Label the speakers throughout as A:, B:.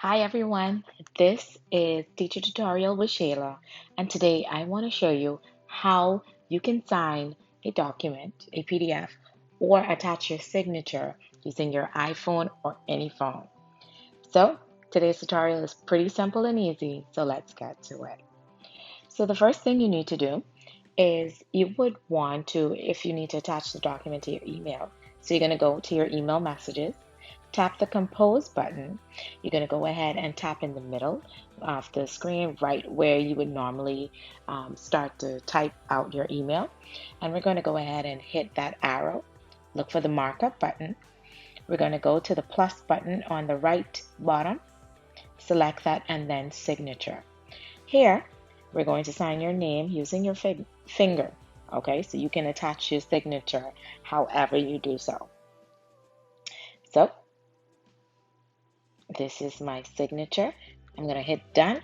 A: Hi everyone, this is Teacher Tutorial with Shayla, and today I want to show you how you can sign a document, a PDF, or attach your signature using your iPhone or any phone. So today's tutorial is pretty simple and easy, so let's get to it. So the first thing you need to do is you would want to, if you need to attach the document to your email, so you're going to go to your email messages, tap the compose button. You're going to go ahead and tap in the middle of the screen, right where you would normally start to type out your email. And we're going to go ahead and hit that arrow. Look for the markup button. We're going to go to the plus button on the right bottom, select that, and then signature. Here, we're going to sign your name using your finger. Okay, so you can attach your signature however you do so. So this is my signature. I'm going to hit done,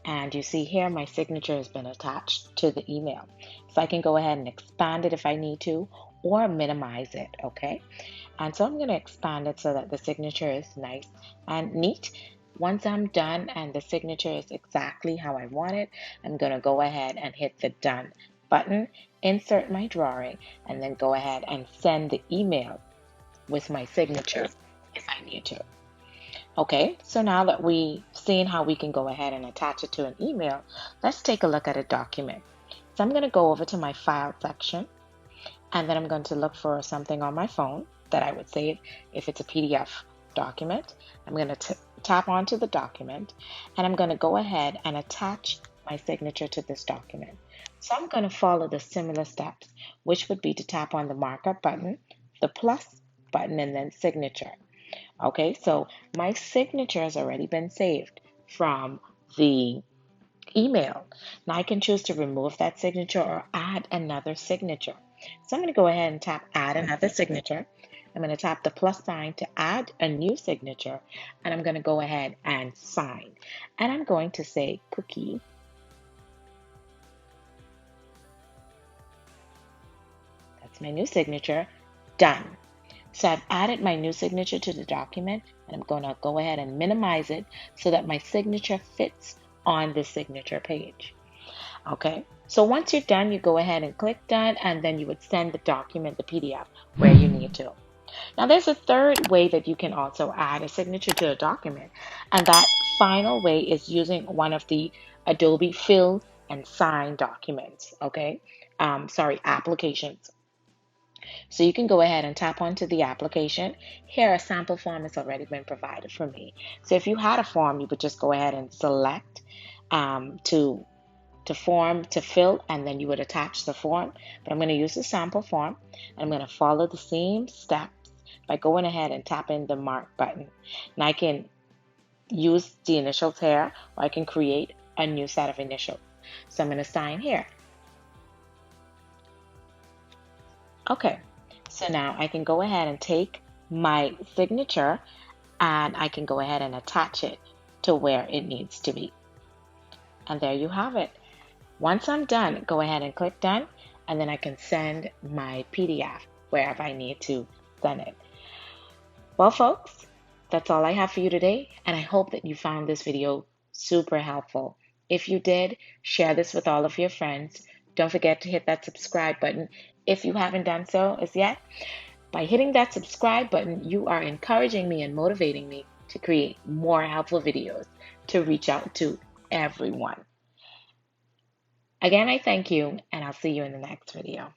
A: and you see here my signature has been attached to the email. So I can go ahead and expand it if I need to, or minimize it. Okay, and so I'm going to expand it so that the signature is nice and neat. Once I'm done and the signature is exactly how I want it, I'm going to go ahead and hit the done button, insert my drawing, and then go ahead and send the email with my signature if I need to. Okay, so now that we've seen how we can go ahead and attach it to an email, let's take a look at a document. So I'm going to go over to my file section, and then I'm going to look for something on my phone that I would save if it's a PDF document. I'm going to tap onto the document, and I'm going to go ahead and attach my signature to this document. So I'm going to follow the similar steps, which would be to tap on the markup button, the plus button, and then signature. Okay, so my signature has already been saved from the email. Now I can choose to remove that signature or add another signature. So I'm going to go ahead and tap add another signature. I'm going to tap the plus sign to add a new signature, and I'm going to go ahead and sign. And I'm going to say cookie. That's my new signature. Done. So I've added my new signature to the document, and I'm going to go ahead and minimize it so that my signature fits on the signature page. Okay, so once you're done, you go ahead and click done, and then you would send the document, the PDF, where you need to. Now there's a third way that you can also add a signature to a document, and that final way is using one of the Adobe fill and sign documents, okay? Applications. So you can go ahead and tap onto the application. Here, a sample form has already been provided for me. So if you had a form, you would just go ahead and select to form to fill, and then you would attach the form. But I'm going to use the sample form, and I'm going to follow the same steps by going ahead and tapping the mark button. And I can use the initials here, or I can create a new set of initials. So I'm going to sign here. Okay, so now I can go ahead and take my signature, and I can go ahead and attach it to where it needs to be. And there you have it. Once I'm done, go ahead and click done, and then I can send my PDF wherever I need to send it. Well, folks, that's all I have for you today, and I hope that you found this video super helpful. If you did, share this with all of your friends. Don't forget to hit that subscribe button if you haven't done so as yet. By hitting that subscribe button, you are encouraging me and motivating me to create more helpful videos to reach out to everyone. Again, I thank you, and I'll see you in the next video.